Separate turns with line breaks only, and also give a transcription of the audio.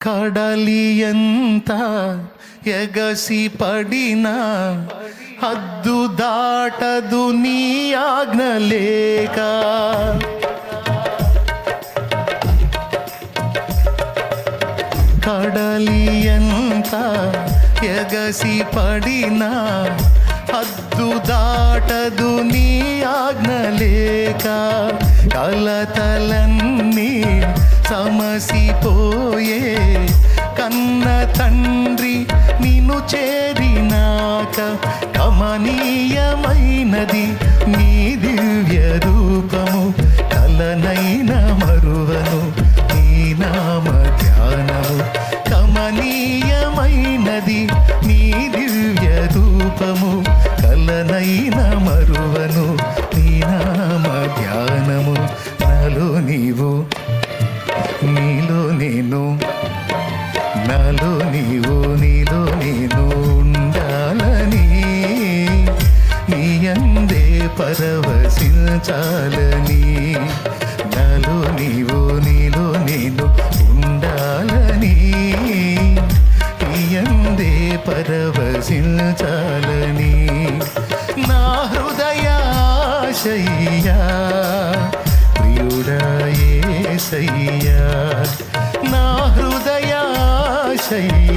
కడలి ఎంత ఎగసి పడినా హద్దు దాటదు నీ ఆజ్ఞ లేక. కడలి ఎంత ఎగసి పడినా హద్దు దాటదు నీ ఆజ్ఞ లేక. కలతలన్నీ సమసిపోయే కన్న తండ్రి నిన్ను చేరినాక. కమనీయమైనది నీ దివ్య రూపము, కలనైన మరువను నీ నామ ధ్యానము. కమనీయమైనది నీ దివ్య రూపము, కలనైన మరువను నీ నామ ధ్యానము. నాలో నీవు నీలో నేను, నాలో నీవు నీలో నేను ఉండాలని, నీ యందే పరవశించాలని. నాలో నీవు నీలో నేను ఉండాలని, నీ యందే పరవశించాలని. నా హృదయాశయ్యా ప్రియుడా యేసయ్యా, నా హృదయాశయ్యా